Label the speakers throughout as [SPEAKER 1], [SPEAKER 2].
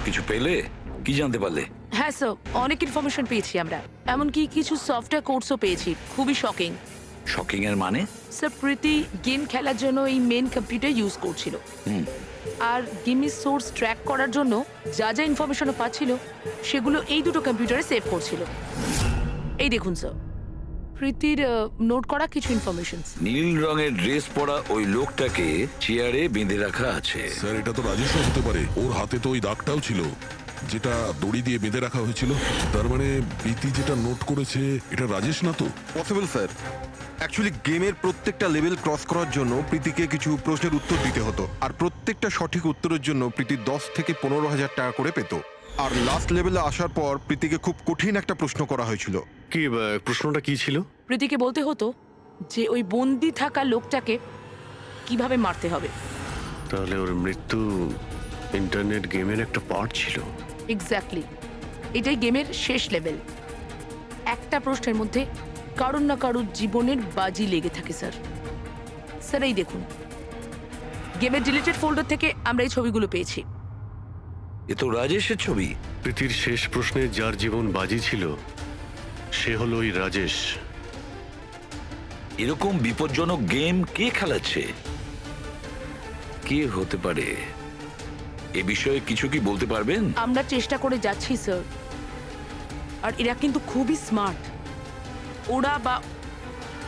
[SPEAKER 1] কিছু পেলে? কি জানতে পারলে?
[SPEAKER 2] হ্যাঁ স্যার, অনেক ইনফরমেশন পেয়েছি আমরা, এমনকি কিছু সফটওয়্যার কোর্সও পেয়েছি। খুবই শকিং।
[SPEAKER 1] শকিং এর মানে?
[SPEAKER 2] স্যার, প্রীতি গেম খেলার জন্য এই মেন কম্পিউটার ইউজ করছিল, আর গেমের সোর্স ট্র্যাক করার জন্য যা যা ইনফরমেশনও পাচ্ছিল সেগুলো এই দুটো কম্পিউটারে সেভ করছিল। এই দেখুন স্যার, প্রীতির নোট করা কিছু ইনফরমেশন।
[SPEAKER 1] নীল রঙের ড্রেস পরা ওই লোকটাকে চেয়ারে বেঁধে রাখা আছে।
[SPEAKER 3] স্যার এটা তো রাজেশও হতে পারে, ওর হাতে তো ওই দাগটাও ছিল যেটা দড়ি দিয়ে বেঁধে রাখা হয়েছিল। তার মানে প্রীতি যেটা নোট করেছে এটা রাজেশ না তো?
[SPEAKER 4] Possible sir. অ্যাকচুয়ালি গেমের প্রত্যেকটা লেভেল ক্রস করার জন্য প্রীতিকে কিছু প্রশ্নের উত্তর দিতে হতো, আর প্রত্যেকটা সঠিক উত্তরের জন্য প্রীতি 10 থেকে 15,000 টাকা করে পেত। আর লাস্ট লেভেলে আসার পর প্রীতিকে খুব কঠিন একটা প্রশ্ন করা হয়েছিল।
[SPEAKER 5] কি প্রশ্নটা কি ছিল?
[SPEAKER 2] প্রীতিকে বলতে হতো যে ওই বন্দি থাকা লোকটাকে কিভাবে মারতে হবে।
[SPEAKER 5] তাহলে ওর মৃত্যু ইন্টারনেট গেমের একটা পার্ট ছিল।
[SPEAKER 2] এক্স্যাক্টলি, এটাই গেমের শেষ লেভেল। একটা প্রশ্নের মধ্যে কারুর না কারুর জীবনের বাজি লেগে থাকে স্যার। স্যার এই দেখুন, গেমের ডিলিটেড ফোল্ডার থেকে আমরা এই ছবিগুলো পেয়েছি।
[SPEAKER 1] এ তো রাজেশের ছবি।
[SPEAKER 5] প্রীতির শেষ প্রশ্নে যার জীবন বাজি ছিল সে হলো ওই রাজেশ।
[SPEAKER 1] এরকম বিপজ্জনক গেম কে খেলাচ্ছে? কে হতে পারে? এ বিষয়ে কিছু কি বলতে পারবেন?
[SPEAKER 2] আমরা চেষ্টা করে যাচ্ছি স্যার, আর এরা কিন্তু খুবই স্মার্ট। ওরা বা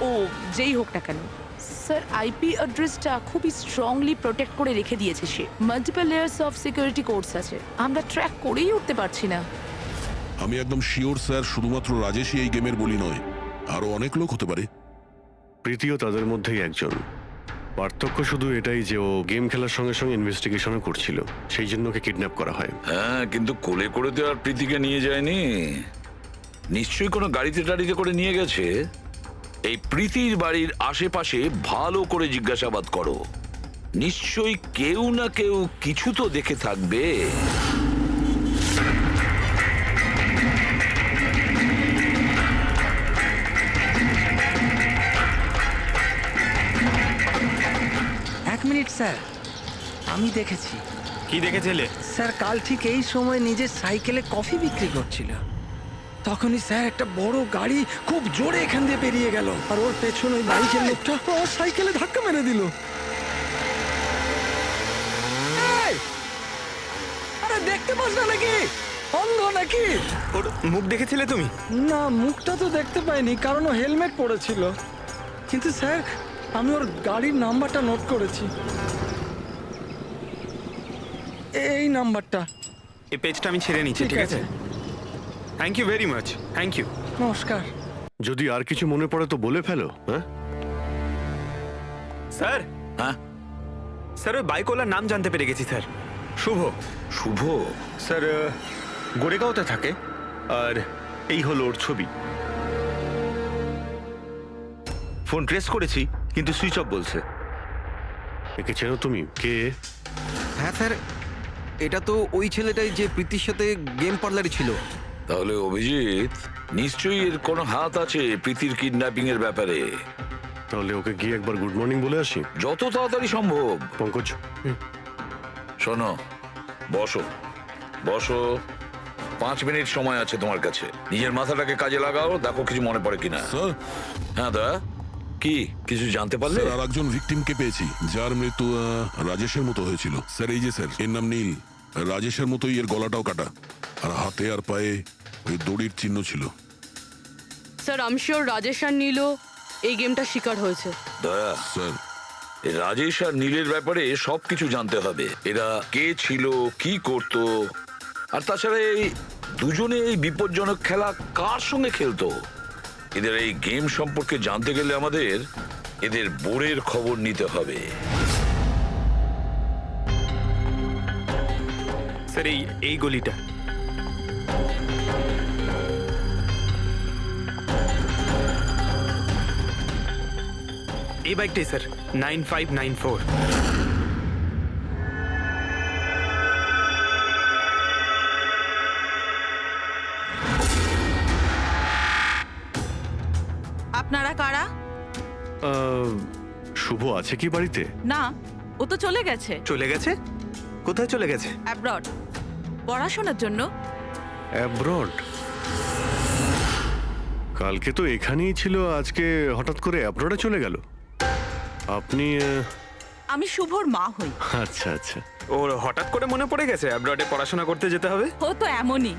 [SPEAKER 2] ও যেই হোক না কেন স্যার, আইপি অ্যাড্রেসটা খুবই স্ট্রংলি প্রোটেক্ট করে রেখে দিয়েছে সে। Multiple layers of security course আছে, আমরা ট্র্যাক করেই উঠতে পারছি না।
[SPEAKER 3] আমি একদম শিওর স্যার, শুধুমাত্র রাজেশই এই গেমের বলি নয়, আরো অনেক লোক হতে পারে।
[SPEAKER 5] প্রীতিও তাদের মধ্যেই একজন। পার্থক্য শুধু এটাই যে ও গেম খেলার সঙ্গে সঙ্গে ইনভেস্টিগেশনও করছিল, সেই জন্য ওকে কিডন্যাপ করা হয়।
[SPEAKER 1] হ্যাঁ, কিন্তু কোলে করে তো আর প্রীতিকে নিয়ে যায়নি। নিশ্চয়ই কোনো গাড়িতে টাড়িতে করে নিয়ে গেছে। এই প্রীতির বাড়ির আশেপাশে ভালো করে জিজ্ঞাসাবাদ করো, নিশ্চয়ই কেউ না কেউ কিছু তো দেখে থাকবে।
[SPEAKER 6] এক মিনিট স্যার, আমি দেখেছি।
[SPEAKER 7] কি দেখেছিলে?
[SPEAKER 6] স্যার কাল ঠিক এই সময় নিজের সাইকেলে কফি বিক্রি করছিল, তখনই স্যার একটা বড় গাড়ি খুব জোরে এখান দিয়ে বেরিয়ে গেল, আর ওর পেছনে ওই বাইকের লোকটা ওর সাইকেলে ধাক্কা মেরে দিল। এই! আরে দেখতে পাস না নাকি? অন্ধ নাকি?
[SPEAKER 7] ওর মুখ দেখেছিলে তুমি?
[SPEAKER 6] না, মুখটা তো দেখতে পাইনি, কারণ ও হেলমেট পরেছিল। কিন্তু স্যার আমি ওর গাড়ির নাম্বারটা নোট করেছি, এই নাম্বারটা।
[SPEAKER 7] এই পেজটা আমি ছেড়ে নিচ্ছি, ঠিক আছে? Thank you very much. Thank you.
[SPEAKER 6] নমস্কার।
[SPEAKER 5] যদি আর কিছু মনে পড়ে তো বলে ফেলো। হ্যাঁ
[SPEAKER 7] স্যার,
[SPEAKER 1] হ্যাঁ
[SPEAKER 7] স্যার ওই বাইকওয়ালার নাম জানতে পেরে গেছি স্যার। শুভ।
[SPEAKER 1] শুভ?
[SPEAKER 7] স্যার গোরেগাঁওতে থাকে, আর এই হলো ওর ছবি। ফোন ট্রেস করেছি কিন্তু সুইচ অফ বলছে।
[SPEAKER 5] একে চেনো তুমি? কে?
[SPEAKER 4] হ্যাঁ স্যার, এটা তো ওই ছেলেটাই যে প্রীতির সাথে গেম পার্লারে ছিল।
[SPEAKER 1] তাহলে অভিজিৎ নিশ্চয়ই এর কোনো হাত আছে প্রীতির কিডন্যাপিং এর ব্যাপারে।
[SPEAKER 5] তাহলে ওকে গিয়ে একবার গুড মর্নিং বলে আসি।
[SPEAKER 1] যত তাড়াতাড়ি সম্ভব।
[SPEAKER 5] পঙ্কজ,
[SPEAKER 1] শোনো, বসো বসো, 5 মিনিট সময় আছে তোমার কাছে। নিজের মাথাটাকে কাজে লাগাও, দেখো কিছু মনে পড়ে কিনা।
[SPEAKER 3] স্যার,
[SPEAKER 1] হ্যাঁ দা, কি কিছু জানতে পারলে?
[SPEAKER 3] স্যার আর একজন ভিকটিমকে পেয়েছি যার মৃত্যু রাজেশের মতো হয়েছিল। স্যার এই যে স্যার, এর নাম নীল। রাজেশের মতোই এর গলাটাও কাটা, আর হাতে আর পায়ে ওই দড়ির চিহ্ন ছিল।
[SPEAKER 8] স্যার আমি শিওর রাজেশ আর নীলও এই গেমটা শিকার হয়েছে।
[SPEAKER 1] দয়া,
[SPEAKER 3] স্যার
[SPEAKER 1] এই রাজেশ আর নীলের ব্যাপারে সবকিছু জানতে হবে। এরা কে ছিল, কি করত, আর তাছাড়া এই দুজনে এই বিপজ্জনক খেলা কার সঙ্গে খেলতো। এদের এই গেম সম্পর্কে জানতে গেলে আমাদের এদের বোর্ডের খবর নিতে হবে।
[SPEAKER 7] স্যার এই গলিটা। এই বাইকটাই স্যার, 9594।
[SPEAKER 9] আপনারা কারা?
[SPEAKER 5] শুভ আছে কি বাড়িতে?
[SPEAKER 9] না, ও তো চলে গেছে।
[SPEAKER 7] চলে গেছে? কোথায় চলে গেছে?
[SPEAKER 9] অ্যাব্রড। ও পড়াশোনার জন্য।
[SPEAKER 5] অ্যাব্রড? কালকে তো এখানেই ছিল, আজকে হঠাৎ করে অ্যাব্রডে চলে গেল। আপনি
[SPEAKER 9] আমি শুভর মা হই।
[SPEAKER 5] আচ্ছা আচ্ছা।
[SPEAKER 7] ওর হঠাৎ করে মনে পড়ে গেছে অ্যাব্রডে পড়াশোনা করতে যেতে হবে।
[SPEAKER 9] ও তো এমনই,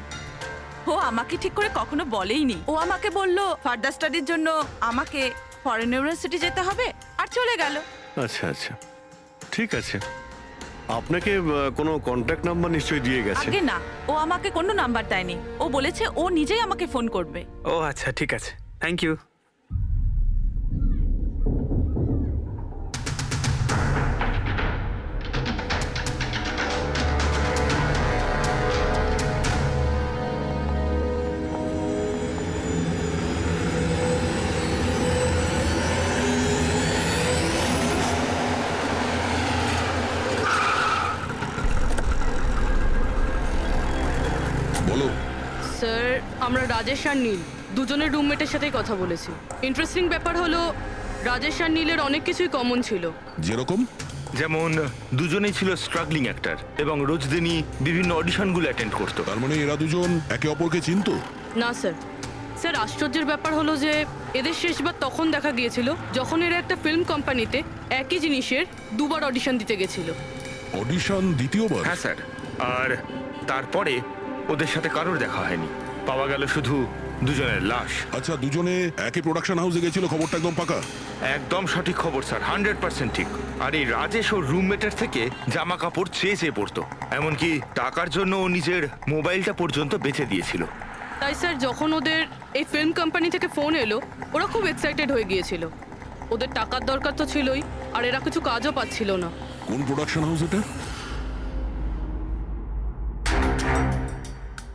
[SPEAKER 9] ও আমাকে ঠিক করে কখনো বলেইনি। ও আমাকে বলল ফার্দার স্টাডির জন্য আমাকে ফরেন ইউনিভার্সিটি যেতে হবে, আর চলে গেল।
[SPEAKER 5] আচ্ছা আচ্ছা, ঠিক আছে। আপনাকে কোনো কন্ট্যাক্ট নাম্বার নিশ্চয়ই দিয়ে গেছে?
[SPEAKER 9] আগে না, ও আমাকে কোনো নাম্বার দেয়নি। ও বলেছে ও নিজেই আমাকে ফোন করবে।
[SPEAKER 7] ও আচ্ছা, ঠিক আছে, থ্যাংক ইউ।
[SPEAKER 3] বলো।
[SPEAKER 8] স্যার, আমরা রাজেশ আর নীল দুজনের রুমমেটের সাথেই কথা বলেছি। ইন্টারেস্টিং ব্যাপার হলো রাজেশ আর নীলের অনেক কিছুই কমন ছিল।
[SPEAKER 3] যেরকম?
[SPEAKER 7] যেমন দুজনেই ছিল স্ট্রাগলিং অ্যাক্টর এবং রোজ দিনই বিভিন্ন অডিশনগুলো অ্যাটেন্ড করতো।
[SPEAKER 3] তার মানে এরা দুজন একে অপরকে চিনতো?
[SPEAKER 8] না স্যার। স্যার, আশ্চর্যের ব্যাপার হলো যে এদের শেষবার তখন দেখা গিয়েছিল যখন এরা একটা ফিল্ম কোম্পানিতে একই জিনিসের দুবার অডিশন দিতে গেছিল।
[SPEAKER 3] অডিশন দ্বিতীয়বার?
[SPEAKER 7] হ্যাঁ স্যার, আর তারপরে ওদের সাথে কারোর দেখা হয়নি। পাওয়া গেল শুধু দুজনের লাশ।
[SPEAKER 3] আচ্ছা, দুজনে একই প্রোডাকশন হাউসে গেছিল, খবরটা একদম পাকা?
[SPEAKER 7] একদম সঠিক খবর স্যার, 100% ঠিক। আর এই রাজেশ ওর রুমমেটের থেকে জামা কাপড় চেয়ে চেয়ে পড়তো, এমনকি টাকার জন্য ও নিজের মোবাইলটা পর্যন্ত বেচে দিয়েছিল।
[SPEAKER 8] তাই স্যার, যখন ওদের এই ফিল্ম কোম্পানি থেকে ফোন এলো ওরা খুব এক্সাইটেড হয়ে গিয়েছিল। ওদের টাকার দরকার তো ছিলই, আর এরা কিছু কাজও পাচ্ছিল না।
[SPEAKER 3] কোন প্রোডাকশন হাউস এটা?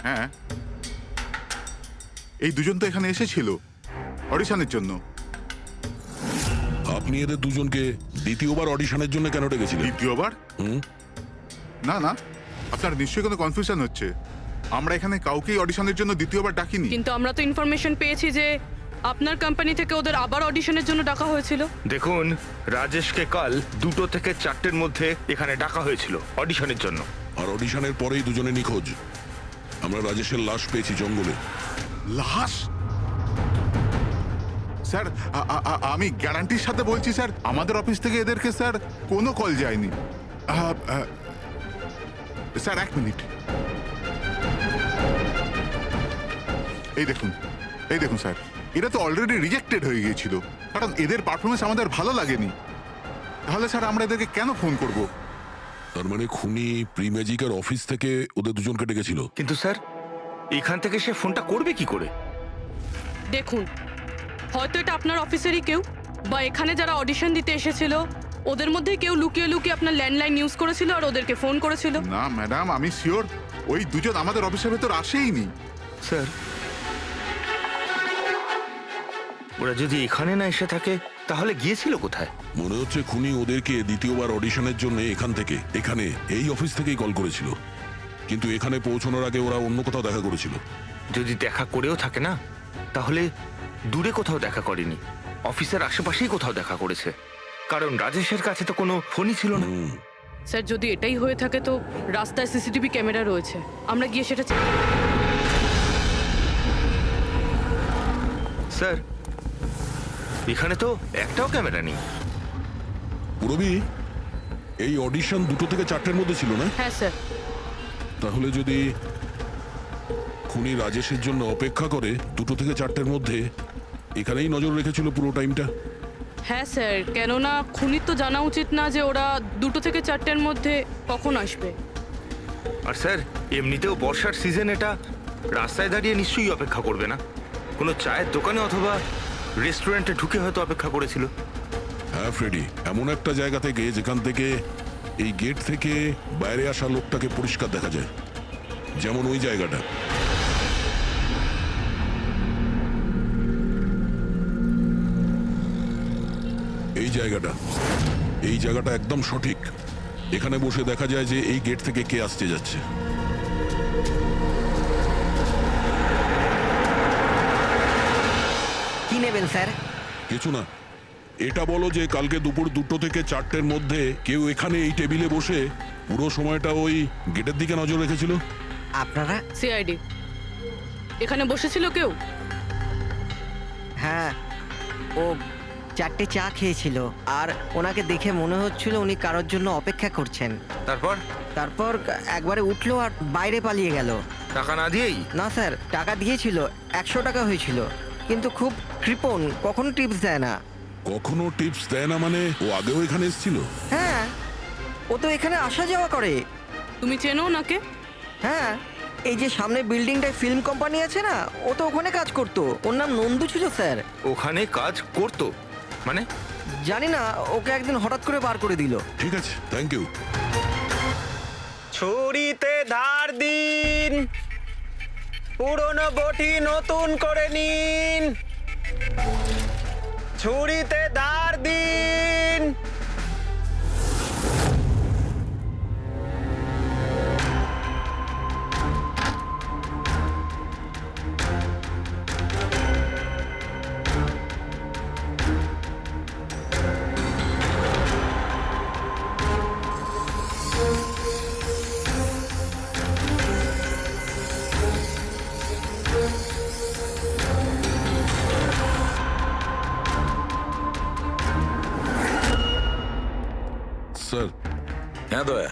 [SPEAKER 10] হ্যাঁ, এই দুজন তো এখানে এসেছিল অডিশনের জন্য।
[SPEAKER 3] আপনি এদের দুজনকে দ্বিতীয়বার অডিশনের জন্য কেন ডেকেছিলেন?
[SPEAKER 10] দ্বিতীয়বার? না না, আপনার নিশ্চয়ই কোনো কনফিউশন হচ্ছে। আমরা এখানে কাউকেই অডিশনের জন্য দ্বিতীয়বার ডাকিনি।
[SPEAKER 8] কিন্তু আমরা তো ইনফরমেশন পেয়েছি যে আপনার কোম্পানি থেকে ওদের আবার অডিশনের জন্য ডাকা হয়েছিল।
[SPEAKER 7] দেখুন, রাজেশকে কাল 2টো থেকে 4টের মধ্যে এখানে ডাকা হয়েছিল অডিশনের জন্য।
[SPEAKER 3] আর অডিশনের পরেই দুজনে নিখোঁজ। আমরা রাজেশের লাশ পেয়েছি জঙ্গলে।
[SPEAKER 10] লাশ? স্যার, আমি গ্যারান্টির সাথে বলছি স্যার, আমাদের অফিস থেকে এদেরকে স্যার কোনো কল যায়নি। Sir, 1 minute. এই দেখুন স্যার, এরা তো অলরেডি রিজেক্টেড হয়ে গিয়েছিল, কারণ এদের পারফরমেন্স আমাদের ভালো লাগেনি। তাহলে স্যার আমরা এদেরকে কেন ফোন করব?
[SPEAKER 3] তার মানে খুনি প্রি ম্যাজিকের অফিস থেকে ওদের দুজনকে ডেকেছিল।
[SPEAKER 7] কিন্তু স্যার, এখান থেকে সে ফোনটা করবে কি করে?
[SPEAKER 8] দেখুন, হয়তো এটা আপনার অফিসেরই কেউ, বা এখানে যারা অডিশন দিতে এসেছিল ওদের মধ্যে কেউ লুকিয়ে লুকিয়ে আপনার ল্যান্ডলাইন ইউজ করেছিল আর ওদেরকে ফোন করেছিল।
[SPEAKER 10] না ম্যাডাম, আমি শিওর ওই দুজন আমাদের অফিসের ভেতর আসেইনি।
[SPEAKER 7] স্যার, ওরা যদি এখানে না এসে থাকে তাহলে গিয়েছিল কোথায়?
[SPEAKER 3] মনে হচ্ছে খুনি ওদেরকে দ্বিতীয়বার অডিশনের জন্য এখানে এই অফিস থেকেই কল করেছিল, কিন্তু এখানে পৌঁছানোর আগে ওরা অন্য কোথাও দেখা করেছিল।
[SPEAKER 7] যদি দেখা করেও থাকে না, তাহলে দূরে কোথাও দেখা করেনি, অফিসের আশেপাশেই কোথাও দেখা করেছে, কারণ রাজেশের কাছে তো কোনো ফোনই ছিল না।
[SPEAKER 8] স্যার, যদি এটাই হয়ে থাকে তো রাস্তায় সিসিটিভি ক্যামেরা রয়েছে, আমরা গিয়ে সেটা
[SPEAKER 7] স্যার, এখানে তো একটাও ক্যামেরা নেই।
[SPEAKER 3] পুরবি, এই অডিশন 2টো থেকে 4টের মধ্যে ছিল না?
[SPEAKER 8] হ্যাঁ স্যার।
[SPEAKER 3] তাহলে যদি খুনি রাজেশের জন্য অপেক্ষা করে 2টো থেকে 4টের মধ্যে, এখানেই নজর রেখেছিল পুরো টাইমটা।
[SPEAKER 8] হ্যাঁ স্যার, কেননা খুনির তো জানা উচিত না যে ওরা 2টো থেকে 4টের মধ্যে কখন আসবে।
[SPEAKER 7] আর স্যার, এমনিতেও বর্ষার সিজন, এটা রাস্তায় দাঁড়িয়ে নিশ্চয়ই অপেক্ষা করবে না, কোনো চায়ের দোকানে অথবা রেস্টুরেন্টে ঢুকে হয়তো অপেক্ষা করেছিল।
[SPEAKER 3] হ্যাঁ ফ্রেডি, এমন একটা জায়গা থেকে যেখান থেকে এই গেট থেকে বাইরে আসা লোকটাকে পরিষ্কার দেখা যায়, যেমন ওই জায়গাটা। এই জায়গাটা একদম সঠিক। এখানে বসে দেখা যায় যে এই গেট থেকে কে আসতে যাচ্ছে।
[SPEAKER 6] কি নেবেন স্যার?
[SPEAKER 3] কিছু না, এটা বলো যে কালকে দুপুর 2টো থেকে 4টের মধ্যে কেউ এখানে এই টেবিলে বসে পুরো সময়টা ওই গেটের দিকে নজর রেখেছিল?
[SPEAKER 6] আপনারা?
[SPEAKER 8] সিআইডি। এখানে বসেছিল কেউ?
[SPEAKER 6] হ্যাঁ, ও 4টে চা খেয়েছিল আর ওনাকে দেখে মনে হচ্ছিল উনি কারোর জন্য অপেক্ষা করছেন।
[SPEAKER 7] তারপর
[SPEAKER 6] তারপর একবারে উঠলো আর বাইরে পালিয়ে গেল।
[SPEAKER 7] টাকা না দিয়েই?
[SPEAKER 6] না স্যার, টাকা দিয়েছিল, 100 টাকা হয়েছিল, কিন্তু খুব কৃপণ, কখনো টিপস দেয় না।
[SPEAKER 3] কখনো টিপস দেয় না মানে? ও আগেও এখানে এসেছিল?
[SPEAKER 6] হ্যাঁ, ও তো এখানে আসা যাওয়া করে।
[SPEAKER 8] তুমি চেনো ওনাকে?
[SPEAKER 6] হ্যাঁ, এই যে সামনে বিল্ডিংটায় ফিল্ম কোম্পানি আছে না, ও তো ওখানে কাজ করতো। ওর নাম নন্দু ছিল স্যার।
[SPEAKER 7] ওখানে কাজ করতো মানে?
[SPEAKER 6] জানি না, ওকে একদিন হঠাৎ করে বার করে দিল।
[SPEAKER 3] ঠিক আছে, থ্যাংক ইউ।
[SPEAKER 11] ছুরিতে ধার দিন, পুরনো বটি নতুন করে নিন। ছুরিতে ধার দিন।
[SPEAKER 3] স্যার,
[SPEAKER 1] হ্যাঁ দয়া।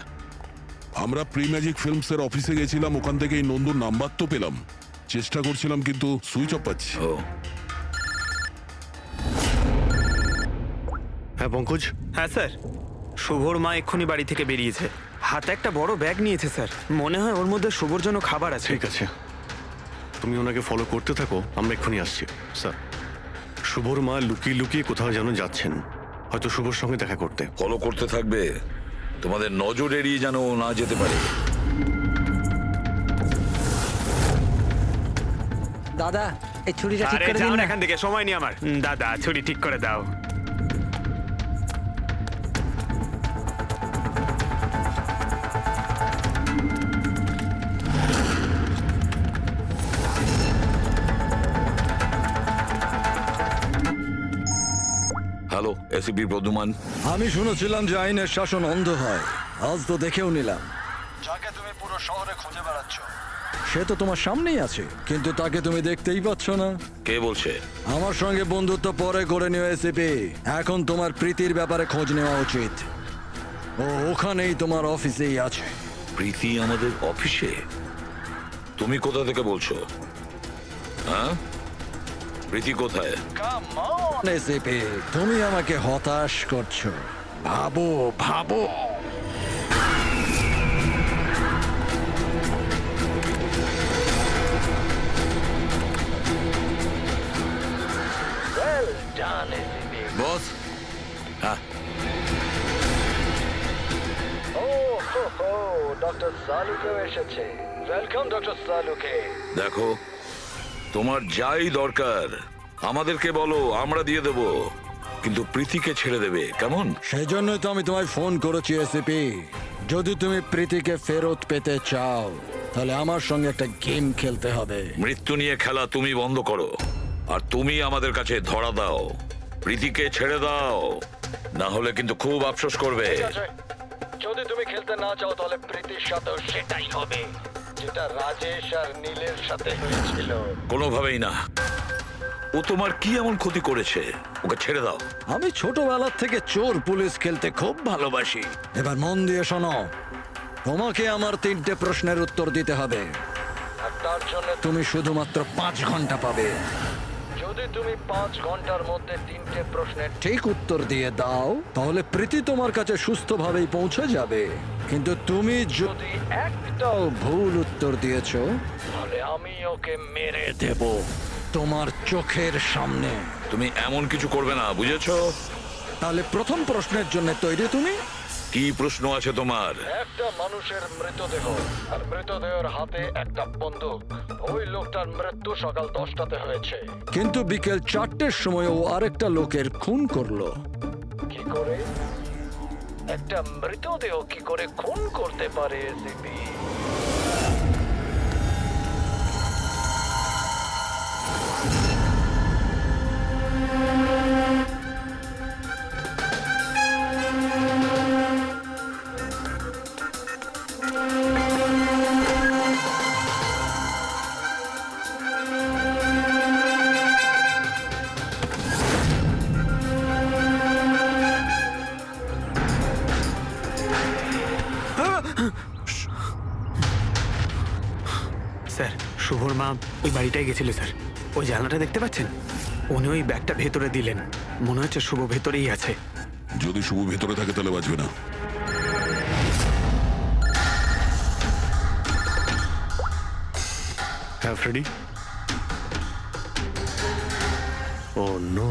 [SPEAKER 3] আমরা প্রি ম্যাজিক ফিল্মসের অফিসে গেছিলাম, ওখান থেকে এই নন্দুর নাম্বার তো পেলাম, চেষ্টা করছিলাম কিন্তু সুইচ অফ পাচ্ছি।
[SPEAKER 1] ও,
[SPEAKER 5] হ্যাঁ পঙ্কজ,
[SPEAKER 11] হ্যাঁ স্যার, শুভর মা এক্ষুনি বাড়ি থেকে বেরিয়েছে। হাতে একটা বড় ব্যাগ নিয়েছে স্যার, মনে হয় ওর মধ্যে শুভর জন্য খাবার আছে।
[SPEAKER 5] ঠিক আছে, তুমি ওনাকে ফলো করতে থাকো, আমরা এক্ষুনি আসছি। স্যার, শুভর মা লুকিয়ে লুকিয়ে কোথাও যেন যাচ্ছেন, হয়তো শুভর সঙ্গে দেখা করতে।
[SPEAKER 1] ফলো করতে থাকবে, তোমাদের নজর এড়িয়ে যেন ও না যেতে পারে।
[SPEAKER 6] দাদা, এই ছুরিটা ঠিক
[SPEAKER 11] আরে
[SPEAKER 6] করে দিন
[SPEAKER 11] যাও
[SPEAKER 6] না।
[SPEAKER 11] এখান থেকে, সময় নেই আমার। দাদা, ছুরি ঠিক করে দাও।
[SPEAKER 1] Hello, ACP Pradyuman.
[SPEAKER 12] আমি শুনেছিলাম যে আইনের শাসন অন্ধ হয়, আজ তো দেখেও নিলাম। যাকে তুমি পুরো শহরে খুঁজে বেড়াচ্ছ সে তো তোমার সামনেই আছে, কিন্তু তাকে তুমি দেখতেই পাচ্ছ না।
[SPEAKER 1] কে বলছে?
[SPEAKER 12] আমার সঙ্গে বন্ধুত্ব পরে করে নিও এসিপি, এখন তোমার প্রীতির ব্যাপারে খোঁজ নেওয়া উচিত। ও ওখানেই তোমার অফিসেই আছে।
[SPEAKER 1] প্রীতি আমাদের অফিসে? তুমি কোথা থেকে বলছো? হ্যাঁ, প্রীতি কোথায়?
[SPEAKER 12] এসিপি, তুমি আমাকে হতাশ করছো। ভাবো ভাবো।
[SPEAKER 1] বস? হ্যাঁ,
[SPEAKER 12] ডক্টর সালুকেও এসেছে। Welcome doctor Salunke.
[SPEAKER 1] দেখো, তোমার যাই দরকার আমাদেরকে বলো, আমরা দিয়ে দেব, কিন্তু প্রীতিকে ছেড়ে দেবে, কেমন?
[SPEAKER 12] সেই জন্যই তো আমি তোমায় ফোন করেছি এসিপি। যদি তুমি প্রীতিকে ফেরত পেতে চাও তাহলে আমার সঙ্গে একটা গেম খেলতে হবে।
[SPEAKER 1] মৃত্যু নিয়ে খেলা তুমি বন্ধ করো, আর তুমি আমাদের কাছে ধরা দাও। প্রীতিকে ছেড়ে দাও, না হলে কিন্তু খুব আফসোস করবে।
[SPEAKER 12] যদি তুমি খেলতে না চাও তাহলে প্রীতির সাথেও সেটাই হবে যেটা রাজেশ আর নীলের সাথে হয়েছিল।
[SPEAKER 1] কোনোভাবেই না। ও তোমার কি এমন ক্ষতি করেছে? ওকে ছেড়ে দাও।
[SPEAKER 12] আমি ছোটবেলার থেকে চোর পুলিশ খেলতে খুব ভালোবাসি। এবার মন দিয়ে শোনো, তোমাকে আমার 3টে প্রশ্নের উত্তর দিতে হবে, আর তার জন্য তুমি শুধুমাত্র 5 ঘন্টা পাবে। যদি তুমি 5 ঘন্টার মধ্যে 3টে প্রশ্নের ঠিক উত্তর দিয়ে দাও তাহলে প্রীতি তোমার কাছে সুস্থভাবেই পৌঁছে যাবে, কিন্তু তুমি যদি একটাও ভুল উত্তর দিয়েছো তাহলে আমি ওকে মেরে দেব তোমার চোখের সামনে।
[SPEAKER 1] তুমি এমন কিছু করবে না, বুঝেছো?
[SPEAKER 12] তাহলে প্রথম প্রশ্নের জন্য তৈরি তুমি?
[SPEAKER 1] কি প্রশ্ন আছে তোমার?
[SPEAKER 12] একটা মানুষের মৃতদেহ আর মৃতদেহের হাতে একটা বন্দুক। ওই লোকটার মৃত্যু সকাল 10টাতে হয়েছে, কিন্তু বিকেল 4টের সময় ও আরেকটা লোকের খুন করলো। কি করে একটা মৃতদেহ কি করে খুন করতে পারে এসিপি?
[SPEAKER 11] স্যার শুভর মা ওই বাড়িটাই গেছিল স্যার। ওই জানলাটা দেখতে পাচ্ছেন? উনি ওই ব্যাগটা ভেতরে দিলেন। মনে হচ্ছে শুভ ভেতরেই আছে।
[SPEAKER 3] যদি শুভ ভেতরে থাকে তাহলে বাঁচবে না।
[SPEAKER 5] হ্যাঁ ফ্রেডি। ও নো।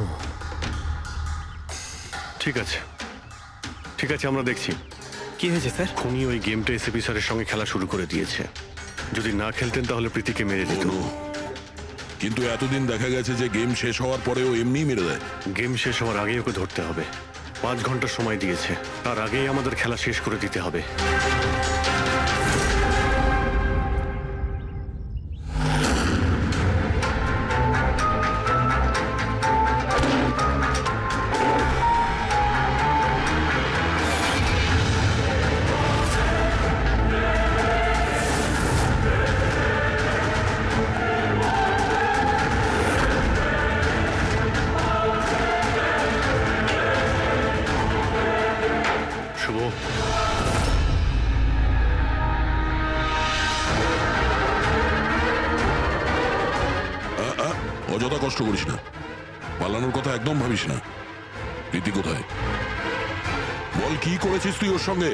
[SPEAKER 5] ঠিক আছে ঠিক আছে, আমরা দেখছি।
[SPEAKER 11] কি হয়েছে স্যার?
[SPEAKER 5] খুনি ওই গেমটা এসএপি স্যারের সঙ্গে খেলা শুরু করে দিয়েছে। যদি না খেলতেন তাহলে প্রীতিকে মেরে দিত।
[SPEAKER 3] ও, কিন্তু এতদিন দেখা গেছে যে গেম শেষ হওয়ার পরেও এমনি মেরে দেয়।
[SPEAKER 5] গেম শেষ হওয়ার আগেই ওকে ধরতে হবে। 5 ঘন্টা সময় দিয়েছে, তার আগেই আমাদের খেলা শেষ করে দিতে হবে। শুভ,
[SPEAKER 3] অযথা কষ্ট করিস না, পালানোর কথা একদম ভাবিস না। প্রীতি কোথায়? বল, কি করেছিস তুই ওর সঙ্গে?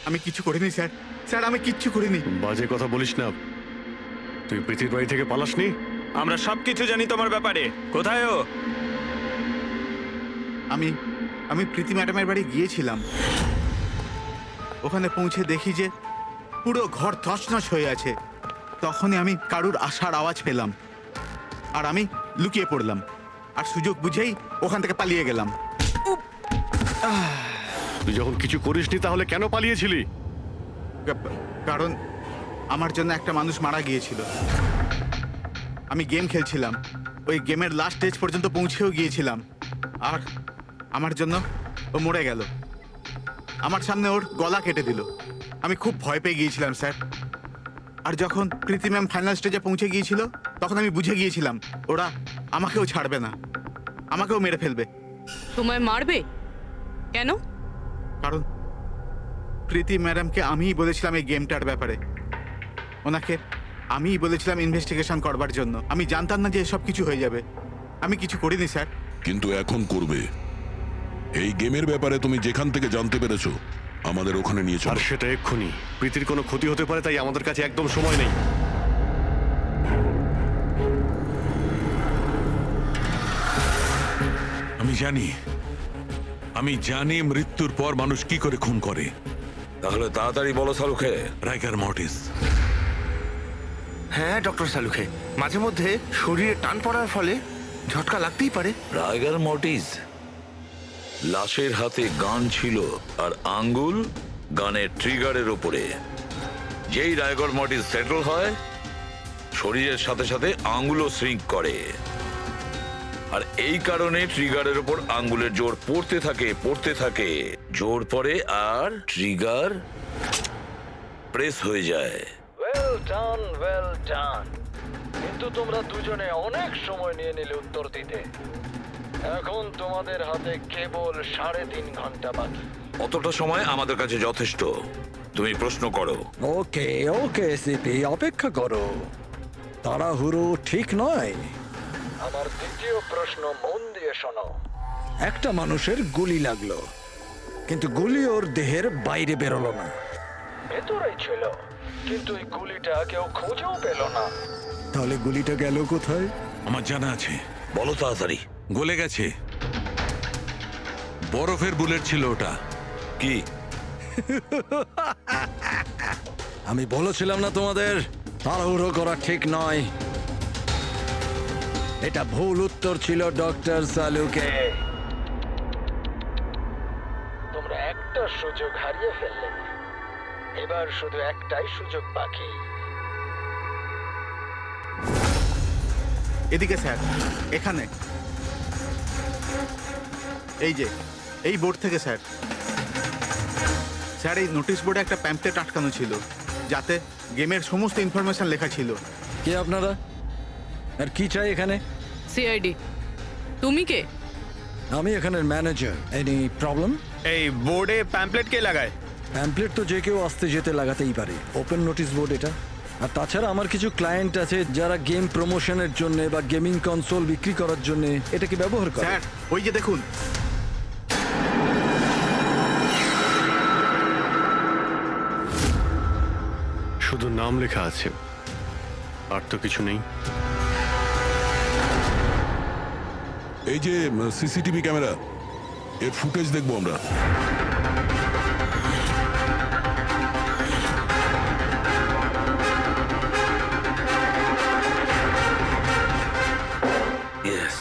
[SPEAKER 10] আমি কিছু করিনি স্যার। স্যার আমি কিচ্ছু করিনি।
[SPEAKER 5] বাজে কথা বলিস না। তুই প্রীতির বাড়ি থেকে পালাসনি?
[SPEAKER 11] আমরা সবকিছু জানি তোমার ব্যাপারে। কোথায় ও?
[SPEAKER 10] আমি প্রীতি ম্যাডামের বাড়ি গিয়েছিলাম। ওখানে পৌঁছে দেখি যে পুরো ঘর তছনছ হয়ে আছে। তখনই আমি কারুর আসার আওয়াজ পেলাম, আর আমি লুকিয়ে পড়লাম, আর সুযোগ বুঝেই ওখান থেকে পালিয়ে গেলাম।
[SPEAKER 5] তুই যখন কিছু করিসনি তাহলে কেন পালিয়েছিলি?
[SPEAKER 10] কারণ আমার জন্য একটা মানুষ মারা গিয়েছিল। আমি গেম খেলছিলাম, ওই গেমের লাস্ট স্টেজ পর্যন্ত পৌঁছেও গিয়েছিলাম, আর আমার জন্য ও মরে গেল। আমার সামনে ওর গলা কেটে দিল। আমি খুব ভয় পেয়ে গিয়েছিলাম স্যার। আর যখন প্রীতি ম্যাম ফাইনাল স্টেজে পৌঁছে গিয়েছিল তখন আমি বুঝে গিয়েছিলাম ওরা আমাকেও ছাড়বে না, আমাকেও মেরে ফেলবে।
[SPEAKER 8] তোমায় মারবে কেন?
[SPEAKER 10] কারণ প্রীতি ম্যাডামকে আমিই বলেছিলাম এই গেমটার ব্যাপারে। ওনাকে আমিই বলেছিলাম ইনভেস্টিগেশন করবার জন্য। আমি জানতাম না যে এসব কিছু হয়ে যাবে। আমি কিছু করিনি স্যার।
[SPEAKER 3] কিন্তু এখন করবে। এই গেমের ব্যাপারে তুমি যেখান থেকে জানতে পেরেছো আমাদের ওখানে নিয়ে
[SPEAKER 5] আর
[SPEAKER 3] চলো।
[SPEAKER 5] সেটা এক্ষুনি। প্রীতির কোনো ক্ষতি হতে পারে, তাই আমাদের কাছে একদম সময় নেই।
[SPEAKER 13] আমি জানি মৃত্যুর পর মানুষ কি করে খুন করে।
[SPEAKER 1] তাহলে তাড়াতাড়ি বলো সালুখে।
[SPEAKER 13] রাইগার মর্টিস।
[SPEAKER 7] হ্যাঁ ডক্টর সালুখে, মাঝে মধ্যে শরীরে টান পড়ার ফলে ঝটকা লাগতেই পারে।
[SPEAKER 1] রাইগার মর্টিস। লাশের হাতে গান ছিল আর আঙ্গুল গানের ট্রিগারের ওপরে। যেই রাইগার মর্টিস সেটেল হয় শরীরের সাথে সাথে আঙ্গুলও শ্রিঙ্ক করে, আর এই কারণে ট্রিগারের ওপর আঙ্গুলের জোর পড়তে থাকে। জোর পড়ে আর ট্রিগার প্রেস হয়ে যায়।
[SPEAKER 12] Well done. কিন্তু তোমরা দুজনে অনেক সময় নিয়ে নিলে উত্তর দিতে। এখন তোমাদের হাতে কেবল 3.5 ঘন্টা বাকি।
[SPEAKER 1] অতটা সময় আমাদের কাছে যথেষ্ট। তুমি প্রশ্ন করো।
[SPEAKER 12] ওকে সিপি, অপেক্ষা করো। তাড়াহুড়ো ঠিক নয়। আমার দ্বিতীয় প্রশ্ন মন দিয়ে শোনো। একটা মানুষের গুলি লাগলো, কিন্তু গুলি ওর দেহের বাইরে বেরোলো না, ভেতরেই ছিল। কিন্তু এই গুলিটা কেউ খুঁজেও পেল না। তাহলে গুলিটা গেল কোথায়?
[SPEAKER 13] আমার জানা আছে।
[SPEAKER 1] বলো তাড়াতাড়ি।
[SPEAKER 13] গলে গেছে। বরফের বুলেট ছিল ওটা।
[SPEAKER 1] কি?
[SPEAKER 12] আমি বলেছিলাম না তোমাদের তাড়াহুড়ো করা ঠিক নয়। এটা ভুল উত্তর ছিল ডক্টর সালুকে। তোমরা একটা সুযোগ হারিয়ে ফেললে। এবার শুধু একটাই সুযোগ বাকি।
[SPEAKER 10] এদিকে স্যার, এখানে এই যে এই বোর্ড থেকে স্যার। স্যার এই নোটিশ বোর্ডে একটা প্যাম্পলেট আটকানো ছিল, যাতে গেমের সমস্ত ইনফরমেশন লেখা ছিল।
[SPEAKER 12] কে আপনারা আর কি চাই এখানে?
[SPEAKER 8] সিআইডি। তুমি কে?
[SPEAKER 12] আমি এখানের ম্যানেজার। Any problem?
[SPEAKER 11] এই বোর্ডে প্যাম্পলেট কে লাগায়?
[SPEAKER 12] প্যাম্পলেট তো যে কেউ আসতে যেতে লাগাতেই পারে, ওপেন নোটিশ বোর্ড এটা। আর তাছাড়া আমার কিছু ক্লায়েন্ট আছে যারা গেম প্রমোশনের জন্য বা গেমিং কনসোল বিক্রি করার জন্য এটাকে ব্যবহার করে।
[SPEAKER 10] স্যার ওই যে দেখুন,
[SPEAKER 5] শুধু নাম লেখা আছে, আর তো কিছু নেই।
[SPEAKER 3] এই যে সিসিটিভি ক্যামেরা, এর ফুটেজ দেখবো আমরা।
[SPEAKER 1] ইয়েস,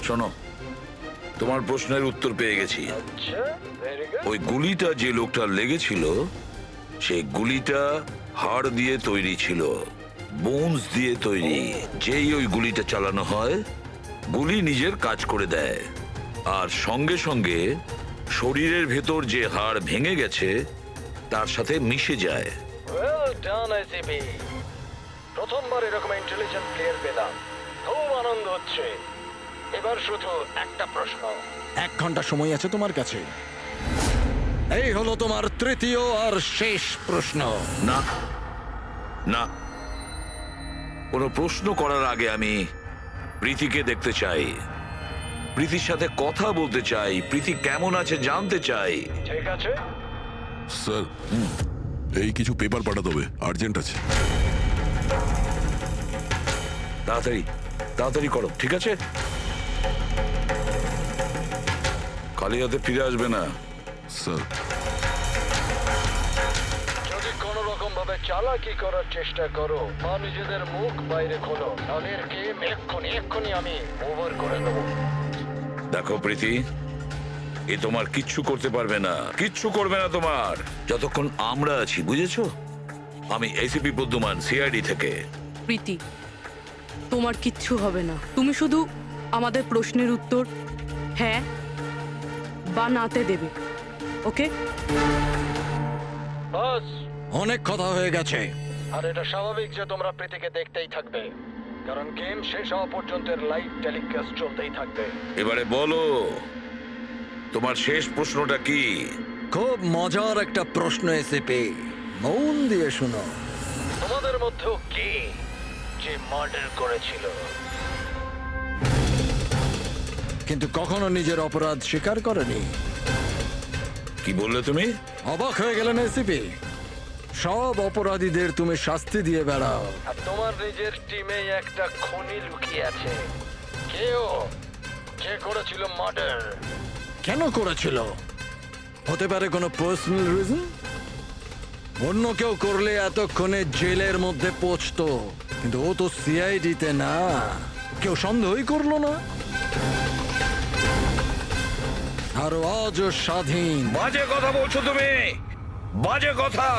[SPEAKER 1] শোনো, তোমার প্রশ্নের উত্তর পেয়ে গেছি। ওই গুলিটা যে লোকটার লেগেছিল, সেই গুলিটা হাড় দিয়ে তৈরি ছিল, বোনস দিয়ে তৈরি। যেই ওই গুলিটা চালানো হয়, গুলি নিজের কাজ করে দেয়, আর সঙ্গে সঙ্গে শরীরের ভেতর যে হাড় ভেঙে গেছে তার সাথে মিশে যায়।
[SPEAKER 12] ওয়েল ডান আইসিপি, প্রথমবার এরকম ইন্টেলিজেন্ট প্লেয়ার পেলাম, খুব আনন্দ হচ্ছে। এবার শুধু একটা প্রশ্ন। 1 ঘন্টা সময় আছে তোমার কাছে। এই হলো তোমার তৃতীয় আর শেষ প্রশ্ন।
[SPEAKER 1] না না, কোনো প্রশ্ন করার আগে আমি প্রীতিকে দেখতে চাই, প্রীতির সাথে কথা বলতে চাই, প্রীতি কেমন আছে জানতে চাই।
[SPEAKER 12] ঠিক আছে
[SPEAKER 3] স্যার, এই কিছু পেপার পাঠাতে হবে, আর্জেন্ট আছে।
[SPEAKER 1] তাড়াতাড়ি তাড়াতাড়ি করো, ঠিক আছে? খালি হাতে ফিরে আসবে না।
[SPEAKER 3] স্যার,
[SPEAKER 12] যদি কোনো রকম ভাবে চালাকি করার চেষ্টা করো বা নিজেদের মুখ বাইরে খোলো, তাদের গেম এক্ষুনি আমি ওভার করে দেবো।
[SPEAKER 1] দেখো প্রীতি, এ তোমার কিচ্ছু করতে পারবে না, কিচ্ছু করবে না তোমার, যতক্ষণ আমরা আছি, বুঝেছো? আমি এসিপি প্রদ্যুমান, সিআইডি থেকে।
[SPEAKER 8] প্রীতি, তোমার কিচ্ছু হবে না। তুমি শুধু আমাদের প্রশ্নের উত্তর হ্যাঁ বা নাতে দেবে, ওকে?
[SPEAKER 12] বাস, অনেক কথা হয়ে গেছে, আর এটা স্বাভাবিক যে তোমরা প্রীতিকে দেখতেই থাকবে, কারণ গেম শেষ হওয়া পর্যন্ত লাইভ টেলিকাস্ট চলতেই থাকবে।
[SPEAKER 1] এবারে বলো, তোমার শেষ প্রশ্নটা কি?
[SPEAKER 12] খুব মজার একটা প্রশ্ন এসিপি, মন দিয়ে শোনো। তোমাদের মধ্যেও কে যে মার্ডার করেছিল কিন্তু কখনো নিজের অপরাধ স্বীকার করেনি?
[SPEAKER 1] কি বললে তুমি?
[SPEAKER 12] অবাক হয়ে গেলেন এসিপি? সব অপরাধীদের তুমি শাস্তি দিয়ে বেড়াও, আর তোমার নিজের টিমে একটা খুনি লুকিয়ে আছে। কেউ কে করেছিল মার্ডার, কেন করেছিল? হতে পারে কোনো পার্সোনাল রিজন, অন্য কেউ করলে এতক্ষণে জেলের মধ্যে পৌঁছতো, কিন্তু ও তো সিআইডিতে না, কেউ সন্দেহই করলো না, আর আজও স্বাধীন।
[SPEAKER 1] বাজে কথা বলছো তুমি, বাজে কথা।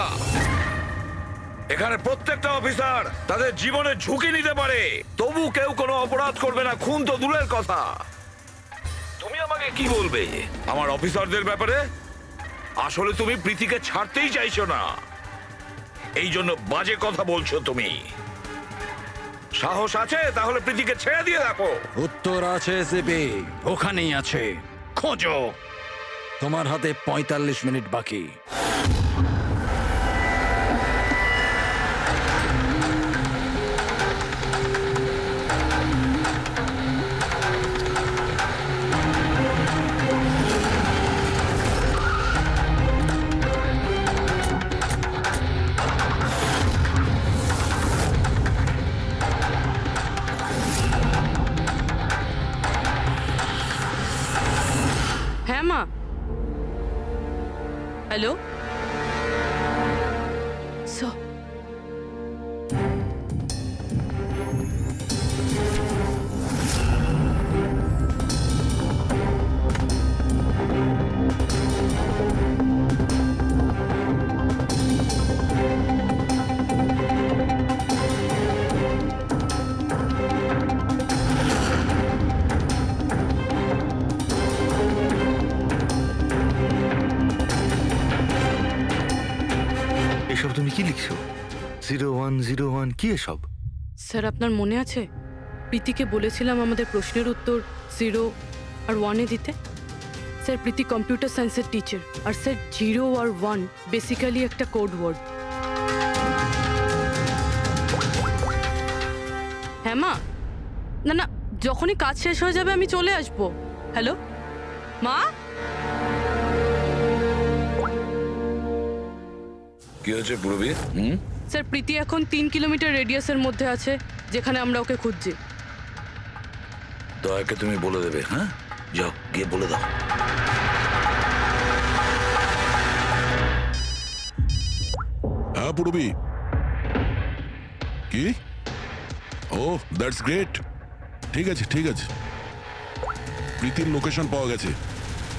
[SPEAKER 1] এখানে প্রত্যেকটা অফিসার তাদের জীবনের ঝুঁকি নিতে পারে, তবু কেউ কোনো অপরাধ করবে না, খুন তো দূরের কথা। তুমি আমাকে কি বলবে আমার অফিসারদের ব্যাপারে? আসলে তুমি প্রীতিকে ছাড়তেই চাইছো না, এই জন্য বাজে কথা বলছো তুমি। সাহস আছে তাহলে প্রীতিকে ছেড়ে দিয়ে রাখো।
[SPEAKER 12] উত্তর আছে এসিপি, ওখানেই আছে, খোঁজো। তোমার হাতে 45 মিনিট বাকি।
[SPEAKER 8] হ্যাঁ মা, হ্যালো।
[SPEAKER 7] এসব তুমি কি লিখছো? 0101 কি এসব?
[SPEAKER 8] স্যার, আপনার মনে আছে প্রীতিকে বলেছিলাম আমাদের প্রশ্নের উত্তর 0 আর 1-এ দিতে? স্যার প্রীতি কম্পিউটার সায়েন্সের টিচার, আর স্যার 0 আর 1 বেসিক্যালি একটা কোড ওয়ার্ড। হ্যাঁ মা, না না, যখনই কাজ শেষ হয়ে যাবে আমি চলে আসবো। হ্যালো মা।
[SPEAKER 1] কি হয়েছে পূরবী?
[SPEAKER 8] স্যার প্রীতি এখন 3 কিলোমিটার রেডিয়াসের মধ্যে আছে, যেখানে আমরা ওকে খুঁজছি।
[SPEAKER 1] দয়াকে তুমি বলে দেবে। হ্যাঁ, যাও গিয়ে বলে দাও।
[SPEAKER 3] হ্যাঁ পূরবী, কি? ও দ্যাটস গ্রেট। ঠিক আছে ঠিক আছে, প্রীতির লোকেশন পাওয়া গেছে।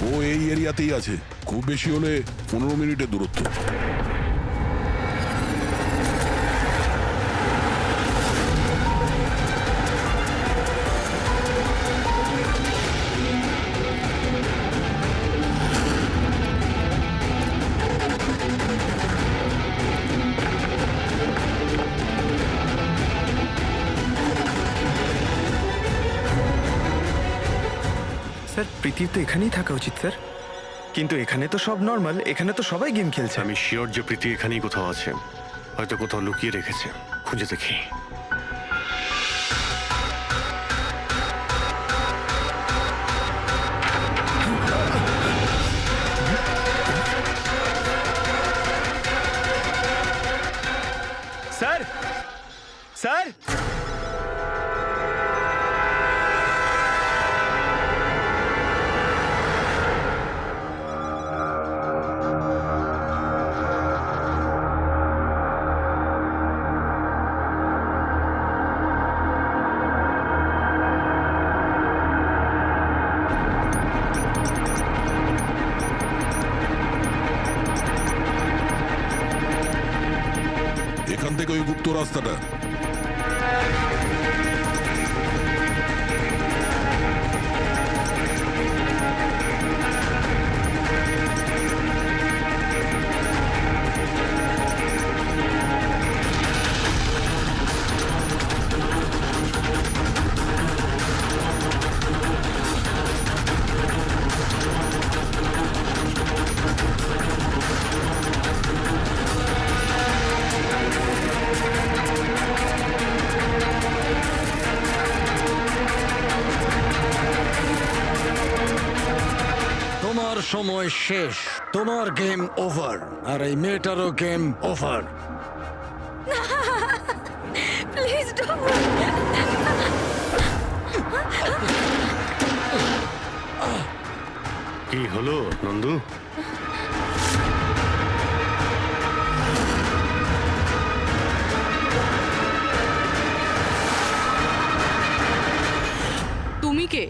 [SPEAKER 3] ও এই এরিয়াতেই আছে, খুব বেশি হলে 15 মিনিটের দূরত্ব।
[SPEAKER 11] স্যার প্রীতির তো এখানেই থাকা উচিত স্যার, কিন্তু এখানে তো সব নর্মাল, এখানে তো সবাই গেম খেলছে।
[SPEAKER 5] আমি শিওর যে প্রীতি এখানেই কোথাও আছে, হয়তো কোথাও লুকিয়ে রেখেছে। খুঁজে দেখি।
[SPEAKER 11] স্যার স্যার
[SPEAKER 3] এখান থেকে ওই গুপ্ত রাস্তাটা।
[SPEAKER 12] তোমার সময় শেষ, তোমার গেম ওভার, আর এই মেয়েটারও গেম ওভার।
[SPEAKER 9] Please don't.
[SPEAKER 5] কি হলো নন্দু?
[SPEAKER 8] তুমি কে?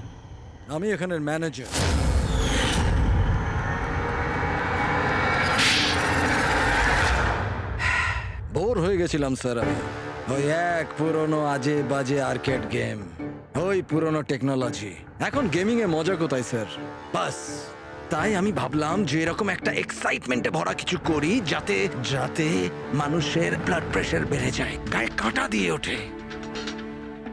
[SPEAKER 12] আমি এখানের ম্যানেজার। বোর হয়ে গেছিলাম স্যার আমি। ওই এক পুরনো আজে বাজে আর্কেড গেম, ওই পুরনো টেকনোলজি। এখন গেমিং এ মজা কোথায় স্যার? বাস তাই আমি ভাবলাম যে এরকম একটা এক্সাইটমেন্টে ভরা কিছু করি, যাতে যাতে মানুষের ব্লাড প্রেশার বেড়ে যায়, গায়ে কাঁটা দিয়ে ওঠে।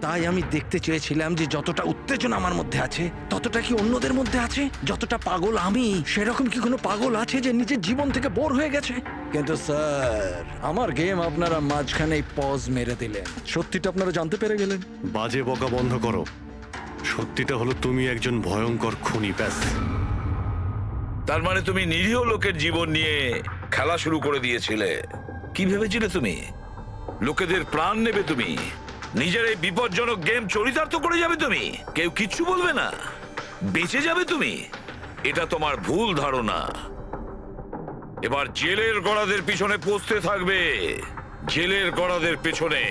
[SPEAKER 12] তাই আমি দেখতে চেয়েছিলাম যে যতটা উত্তেজনা আমার মধ্যে আছে, ততটা কি অন্যদের মধ্যে আছে? যতটা পাগল আমি, সেরকম কি কোনো পাগল আছে যে নিজের জীবন থেকে বোর হয়ে গেছে? কিন্তু স্যার, আমার গেম আপনারা মাঝখানেই পজ মেরে দিলেন। সত্যিটা আপনারা জানতে পেরে গেলেন।
[SPEAKER 5] বাজে বকা বন্ধ করো। সত্যিটা হলো তুমি একজন ভয়ঙ্কর খুনি, ব্যাস।
[SPEAKER 1] তার মানে তুমি নিরীহ লোকের জীবন নিয়ে খেলা শুরু করে দিয়েছিলে। কি ভেবেছিলে তুমি? লোকেদের প্রাণ নেবে তুমি? নিজের এই বিপজ্জনক গেম চরিতার্থ করে যাবে তুমি? কেউ কিচ্ছু বলবে না, বেঁচে যাবে তুমি? এটা তোমার ভুল ধারণা। এবার জেলের গড়াদের পিছনে পৌঁছতে থাকবে, জেলের গড়াদের পেছনে,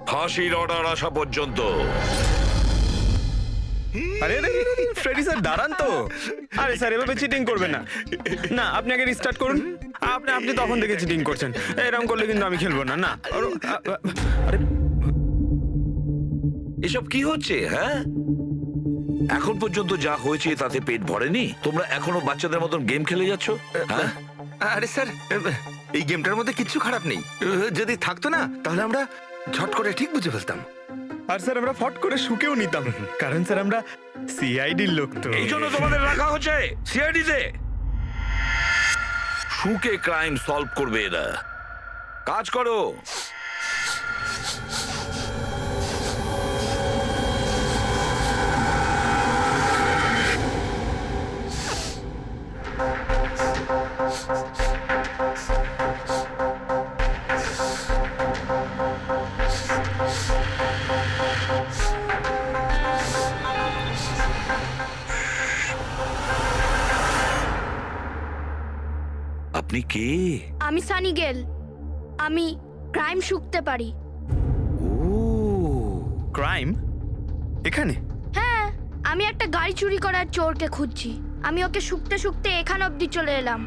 [SPEAKER 1] ফাঁসির অর্ডার আসা পর্যন্ত।
[SPEAKER 11] আরে ফ্রেডি স্যার দাঁড়ান তো। আরে স্যার এভাবে চিটিং করবেন না। না, আপনি আগে রিস্টার্ট করুন। আপনি তখন থেকে চিটিং করছেন, এরকম করলে কিন্তু আমি খেলবো না। না আরে
[SPEAKER 1] এসব কি হচ্ছে? হ্যাঁ, এখন পর্যন্ত যা হয়েছে তাতে পেট ভরেনি? তোমরা এখনো বাচ্চাদের মতন গেম খেলে যাচ্ছ? হ্যাঁ,
[SPEAKER 7] আরে স্যার, এই গেমটার মধ্যে কিচ্ছু খারাপ নেই। যদি থাকতো না, তাহলে আমরা ঝট করে ঠিক বুঝে ফেলতাম।
[SPEAKER 11] আর স্যার আমরা ফট করে শুকেও নিতাম, কারণ স্যার আমরা সিআইডির লোক তো।
[SPEAKER 1] এই জন্য তোমাদের রাখা হচ্ছে সিআইডিতে। শুকে ক্রাইম সলভ করবে এরা। কাজ করো। আপনি কে?
[SPEAKER 14] আমি সানি গেল। আমি ক্রাইম শুকতে পারি।
[SPEAKER 11] ক্রাইম এখানে?
[SPEAKER 14] হ্যাঁ, আমি একটা গাড়ি চুরি করার চোরকে খুঁজছি। আমি ওকে শুকতে শুকতে এখান অবধি চলে এলাম।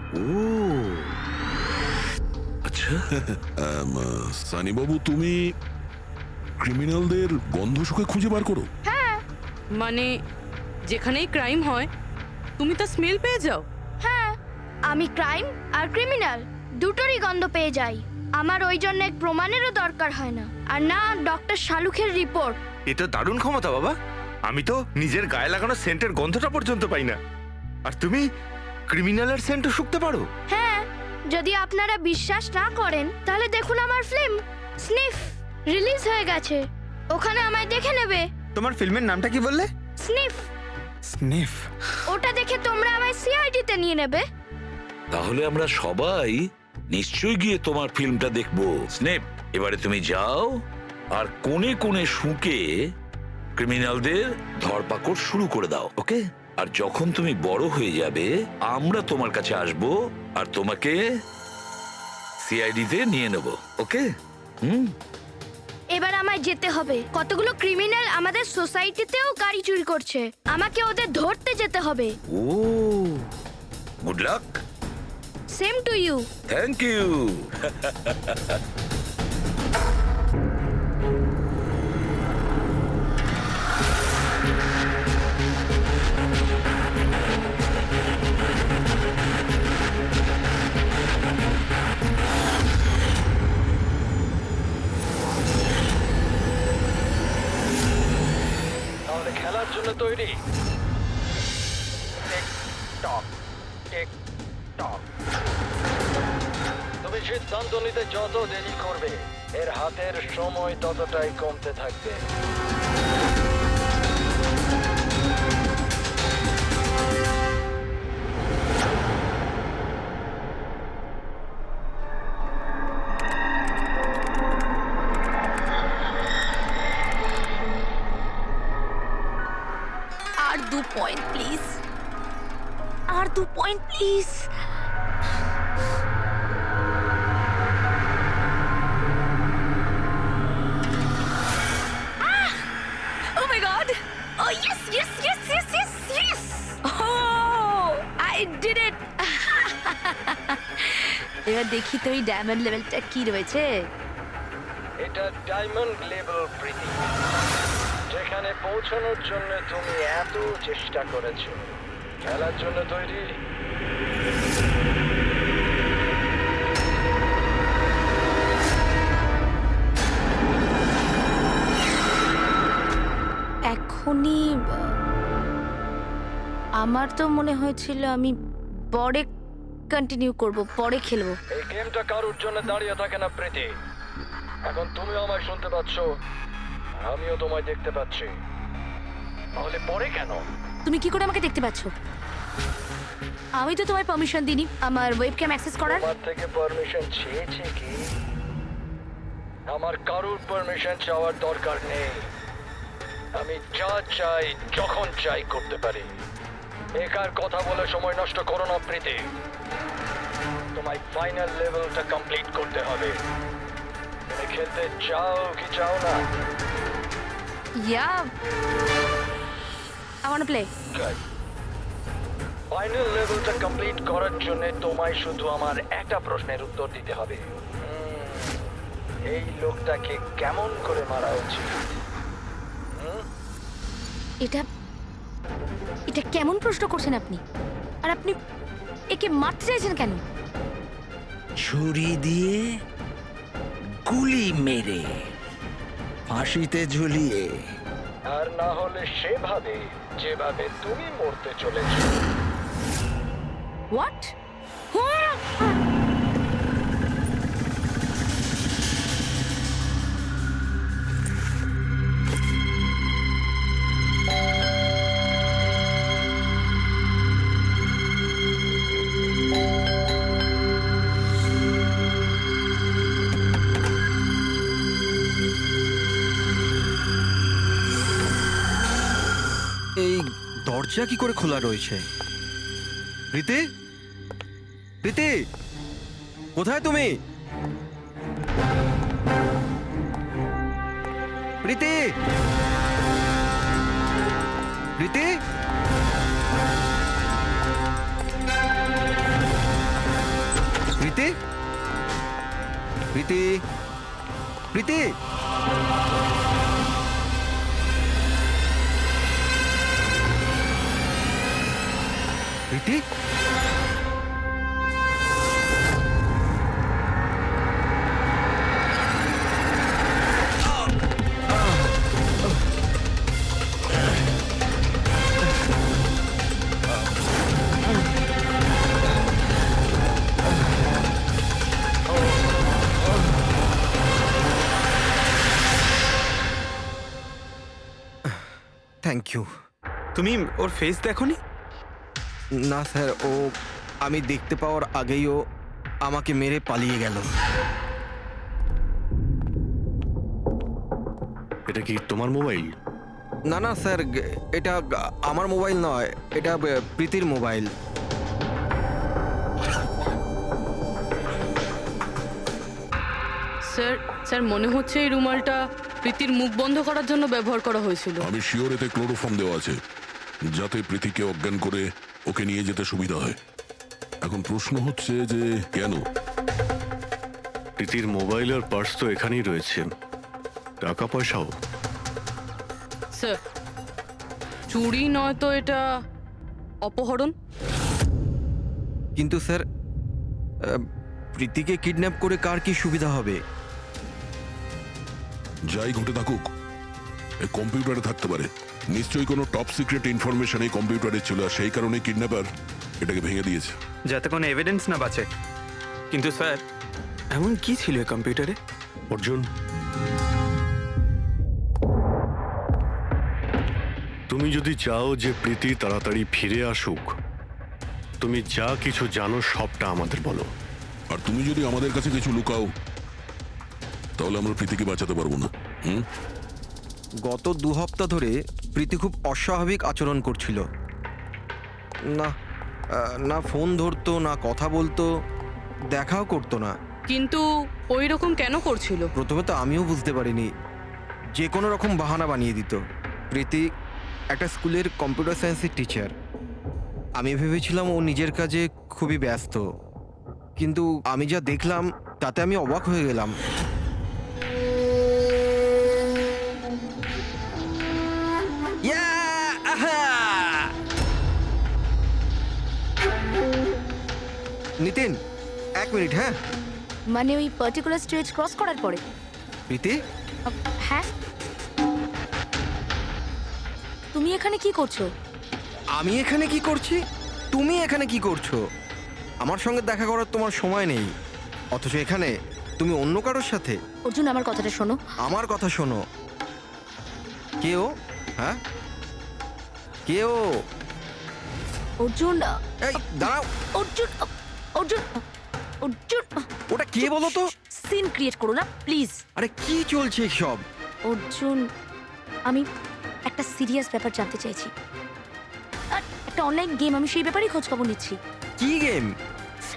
[SPEAKER 1] আচ্ছা,
[SPEAKER 3] সানি বাবু, তুমি ক্রিমিনালদের গন্ধ শুকে খুঁজে বার করো?
[SPEAKER 14] হ্যাঁ
[SPEAKER 8] মানে যেখানেই ক্রাইম হয় তুমি তা স্মেল পেয়ে যাও?
[SPEAKER 14] হ্যাঁ, আমি ক্রাইম আর ক্রিমিনাল দুটোরই গন্ধ পেয়ে যাই। আমার ওই জন্য এক প্রমাণেরও দরকার হয় না, আর না ডক্টর শালুখের রিপোর্ট।
[SPEAKER 7] এটা দারুণ ক্ষমতা বাবা। আমি তো নিজের গায়ে লাগানো সেন্টের গন্ধটা পর্যন্ত পাই না, আর তুমি ক্রিমিনালের সেন্টও শুকতে পারো?
[SPEAKER 14] হ্যাঁ, যদি আপনারা বিশ্বাস না করেন তাহলে দেখুন আমার ফিল্ম স্নিফ রিলিজ হয়ে গেছে। ওখানে আমায় দেখে নেবে।
[SPEAKER 11] তোমার ফিল্মের নামটা কি বললে?
[SPEAKER 14] স্নিফ।
[SPEAKER 11] স্নিফ?
[SPEAKER 14] ওটা দেখে তোমরা আমায় সিআইডিতে নিয়ে নেবে।
[SPEAKER 1] তাহলে আমরা সবাই নিশ্চয়ই গিয়ে তোমার ফিল্মটা দেখবো। স্নেপ, এবারে তুমি যাও আর কোণে কোণে শুকে ক্রিমিনালদের ধরপাকড় শুরু করে দাও, ওকে? আর যখন তুমি বড় হয়ে যাবে আমরা তোমার কাছে আসবো আর তোমাকে সিআইডিতে নিয়ে নেব, ওকে?
[SPEAKER 14] এবার আমায় যেতে হবে। কতগুলো ক্রিমিনাল আমাদের সোসাইটিতেও গাড়ি চুরি করছে। আমাকে ওদের ধরতে যেতে হবে।
[SPEAKER 1] ও, good luck.
[SPEAKER 14] Same to you.
[SPEAKER 1] Thank you.
[SPEAKER 12] তাহলে খেলার জন্য তৈরি? তুমি সিদ্ধান্ত নিতে যত দেরি করবে এর হাতের সময় ততটাই কমতে থাকবে।
[SPEAKER 14] আর 2 পয়েন্ট প্লিজ। আর 2 point please. Oh my god! Oh yes, yes, yes, yes, yes, yes! Oh, I did it! এবার দেখি তো এই ডায়মন্ড লেভেলটা কি রয়েছে।
[SPEAKER 12] এটা ডায়মন্ড লেভেল প্রীতি, যেখানে পৌঁছানোর জন্য তুমি এত চেষ্টা করেছো। খেলার জন্য তৈরি?
[SPEAKER 14] এখনই আমার তো মনে হয়েছিল আমি পরে কন্টিনিউ করব, পরে খেলবো।
[SPEAKER 12] এই গেমটা কারোর জন্য দাঁড়িয়ে থাকে না প্রীতি। এখন তুমিও আমায় শুনতে পাচ্ছ, আমিও তোমায় দেখতে পাচ্ছি। তাহলে পরে কেন?
[SPEAKER 14] তুমি কি করে আমাকে দেখতে পাচ্ছ? আমি তো তোমায় পারমিশন দিইনি আমার ওয়েবক্যাম অ্যাক্সেস করার।
[SPEAKER 12] তোমার থেকে পারমিশন চেয়েছে কি? আমার কারোর পারমিশন চাওয়ার দরকার নেই। আমি যা চাই যখন চাই করতে পারি। বেকার কথা বলে সময় নষ্ট করো না প্রীতি। তোমায় ফাইনাল লেভেলটা কমপ্লিট করতে হবে। তুমি খেলতে চাও কি চাও না?
[SPEAKER 14] Yeah. I want to play.
[SPEAKER 12] Final লেভেলটা কমপ্লিট করার জন্য তোমায় শুধু আমার একটা প্রশ্নের উত্তর দিতে হবে। এই লোকটাকে কেমন করে মারা উচিত?
[SPEAKER 14] এটা কেমন প্রশ্ন করছেন আপনি? আর আপনি একে মারতে চাইছেন কেন?
[SPEAKER 6] ছুরি দিয়ে, গুলি মেরে।
[SPEAKER 12] ফাঁসিতে ঝুলিয়ে, আর না হলে সেভাবে যেভাবে তুমি মরতে চলেছো।
[SPEAKER 9] হোয়াট?
[SPEAKER 4] এই দরজা কি করে খোলা রয়েছে? প্রীতি, প্রীতি, কোথায় তুমি? প্রীতি, প্রীতি, প্রীতি, প্রীতি, প্রীতি। প্রীতি, থ্যাংক ইউ।
[SPEAKER 11] তুমি ওর ফেস দেখোনি?
[SPEAKER 4] না স্যার, ও আমি দেখতে পাওয়ার আগেই ও আমাকে মেরে পালিয়ে গেল।
[SPEAKER 5] এটা কি তোমার মোবাইল?
[SPEAKER 4] না না স্যার, এটা আমার মোবাইল নয়, এটা প্রীতির মোবাইল।
[SPEAKER 8] স্যার স্যার মনে হচ্ছে এই রুমালটা প্রীতির মুখ বন্ধ করার জন্য ব্যবহার করা হয়েছিল।
[SPEAKER 3] আমি শিওর এতে ক্লোরোফর্ম দেওয়া আছে, যাতে প্রীতিকে অজ্ঞান করে ওকে নিয়ে যেতে সুবিধা হয়। এখন প্রশ্ন হচ্ছে যে কেন?
[SPEAKER 5] প্রীতির মোবাইল আর পার্স তো এখানেই রয়েছে, টাকা পয়সাও।
[SPEAKER 8] স্যার চুরি নয় তো এটা অপহরণ।
[SPEAKER 4] কিন্তু স্যার, প্রীতিকে কিডন্যাপ করে কার কি সুবিধা হবে?
[SPEAKER 3] যাই ঘটে থাকুক, এই কম্পিউটারে থাকতে পারে। নিশ্চয়ই কোনো টপ সিক্রেট ইনফরমেশন এই কম্পিউটারে ছিল, আর সেই কারণে কিডন্যাপার এটাকে ভেঙে দিয়েছে।
[SPEAKER 11] যাতে কোনো এভিডেন্স না বাঁচে। কিন্তু স্যার, এমন কি ছিল এই কম্পিউটারে?
[SPEAKER 5] অর্জুন, তুমি যদি চাও যে প্রীতি তাড়াতাড়ি ফিরে আসুক, তুমি যা কিছু জানো সবটা আমাদের বলো।
[SPEAKER 3] আর তুমি যদি আমাদের কাছে কিছু লুকাও, তাহলে আমরা প্রীতিকে বাঁচাতে পারবো না।
[SPEAKER 4] গত 2 সপ্তাহ ধরে প্রীতি খুব অস্বাভাবিক আচরণ করছিল। না না ফোন ধরতো, না কথা বলতো, দেখাও করতো না।
[SPEAKER 8] কিন্তু ওই রকম কেন করছিল?
[SPEAKER 4] প্রথমে তো আমিও বুঝতে পারিনি, যে কোনো রকম বাহানা বানিয়ে দিত। প্রীতি একটা স্কুলের কম্পিউটার সায়েন্সের টিচার। আমি ভেবেছিলাম ও নিজের কাজে খুবই ব্যস্ত, কিন্তু আমি যা দেখলাম তাতে আমি অবাক হয়ে গেলাম। নিতিন, 1 মিনিট। হ্যাঁ,
[SPEAKER 14] মানে ওই পার্টিকুলার স্টেজ ক্রস করার পরে?
[SPEAKER 4] প্রীতি,
[SPEAKER 14] হ্যাঁ, তুমি এখানে কি করছো?
[SPEAKER 4] আমি এখানে কি করছি? তুমি এখানে কি করছো? আমার সঙ্গে দেখা করার তোমার সময় নেই, অথচ এখানে তুমি অন্য কারোর সাথে।
[SPEAKER 14] অর্জুন, আমার কথাটা শোনো।
[SPEAKER 4] আমার কথা শোনো। কে ও? হ্যাঁ, কে ও?
[SPEAKER 14] অর্জুন,
[SPEAKER 4] এই দাঁড়াও।
[SPEAKER 14] অর্জুন, অর্জুন, অর্জুন,
[SPEAKER 4] ওটা কে বলো তো?
[SPEAKER 14] সিন ক্রিয়েট করো না প্লিজ।
[SPEAKER 4] আরে কি চলছে সব?
[SPEAKER 14] অর্জুন, আমি একটা সিরিয়াস ব্যাপার জানতে চাইছি। আর একটা অনলাইন গেম, আমি সেই ব্যাপারেই খোঁজ খবর নিচ্ছি।
[SPEAKER 4] কি গেম?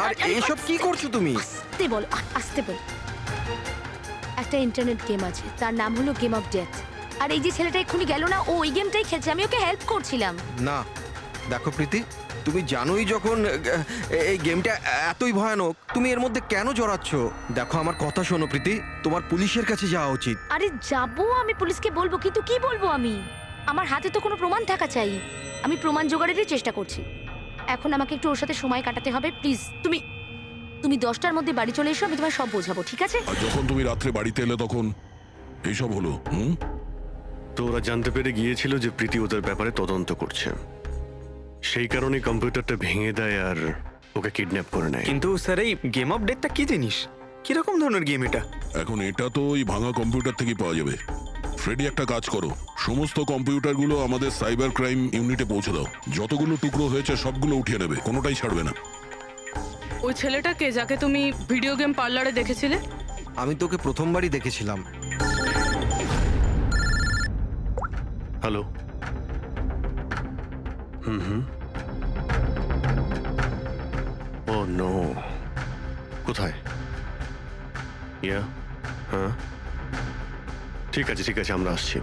[SPEAKER 4] আর এসব কি করছো তুমি?
[SPEAKER 14] আস্তে বল, আস্তে বল। একটা ইন্টারনেট গেম আছে, তার নাম হলো গেম অফ ডেথ। আর এই যে ছেলেটা এক্ষুনি গেল না, ও ওই গেমটাই খেলছে, আমি ওকে হেল্প করছিলাম।
[SPEAKER 4] না দেখো প্রীতি, তুমি জানোই যখন এই গেমটা এতই ভয়ানক, তুমি এর মধ্যে কেন জড়াচ্ছ? দেখো আমার কথা শোনো প্রীতি, তোমার পুলিশের কাছে যাওয়া উচিত।
[SPEAKER 14] আরে যাবো, আমি পুলিশকে বলবো, কিন্তু কি বলবো আমি? আমার হাতে তো কোনো প্রমাণ থাকা চাই। আমি প্রমাণ জোগাড়েরই চেষ্টা করছি। এখন আমাকে একটু ওর সাথে সময় কাটাতে হবে। প্লিজ তুমি 10টার মধ্যে বাড়ি চলে এসো, আমি তোমায় সব বোঝাবো, ঠিক আছে?
[SPEAKER 3] আর যখন তুমি রাত্রে বাড়িতে এলে তখন এইসব হলো
[SPEAKER 5] তো ওরা জানতে পেরে গিয়েছিল যে প্রীতি ওদের ব্যাপারে তদন্ত করছে, সেই কারণে কম্পিউটারটা ভেঙে দেয় আর ওকে কিডন্যাপ করে নেয়।
[SPEAKER 11] কিন্তু স্যার এই গেম অফ ডেথটা কি জিনিস, কিরকম ধরনের গেম এটা?
[SPEAKER 3] এখন এটা তো ওই ভাঙা কম্পিউটার থেকে পাওয়া যাবে। ফ্রেডি, একটা কাজ করো, সমস্ত কম্পিউটারগুলো আমাদের সাইবার ক্রাইম ইউনিটে পৌঁছে দাও। যতগুলো টুকরো হয়েছে সবগুলো উঠিয়ে নেবে, কোনোটাই ছাড়বে না।
[SPEAKER 8] ওই ছেলেটাকে যাকে তুমি ভিডিও গেম পার্লারে দেখেছিলে?
[SPEAKER 6] আমি তোকে প্রথমবারই দেখেছিলাম।
[SPEAKER 5] হ্যালো। ও নো, কোথায়? ইয়া, হ্যাঁ, ঠিক আছে, আমরা আসছি।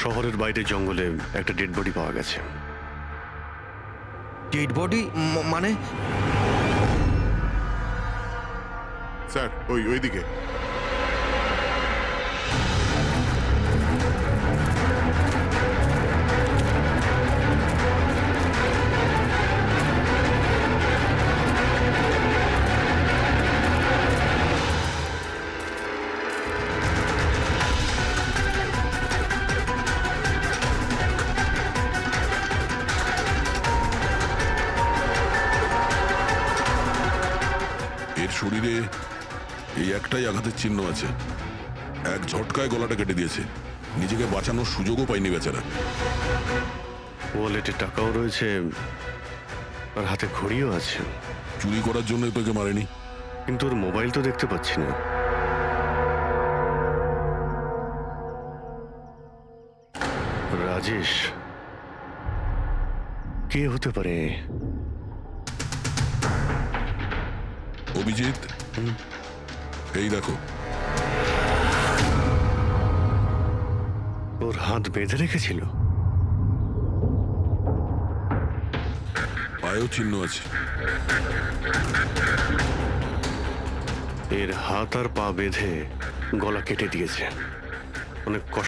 [SPEAKER 5] শহরের বাইরে জঙ্গলে একটা ডেড বডি পাওয়া গেছে।
[SPEAKER 6] ডেড বডি মানে?
[SPEAKER 3] স্যার, ওইদিকে। এর শরীরে এই একটাই আঘাতের চিহ্ন আছে, এক ঝটকায় গলাটা কেটে দিয়েছে। নিজেকে বাঁচানোর সুযোগও পায়নি বেচারা।
[SPEAKER 5] ওয়ালেটে টাকাও রয়েছে আর হাতে ঘড়িও আছে।
[SPEAKER 3] চুরি করার জন্য তোকে মারেনি।
[SPEAKER 5] কিন্তু ওর মোবাইল তো দেখতে পাচ্ছি না। রাজেশ কে হতে পারে?
[SPEAKER 3] অভিজিৎ, এই দেখো,
[SPEAKER 5] ওর হাত বেঁধে রেখেছিল।
[SPEAKER 3] পায়েও চিহ্ন আছে।
[SPEAKER 5] এর হাত আর পা বেঁধে গলা কেটে দিয়েছে। অনেক কষ্ট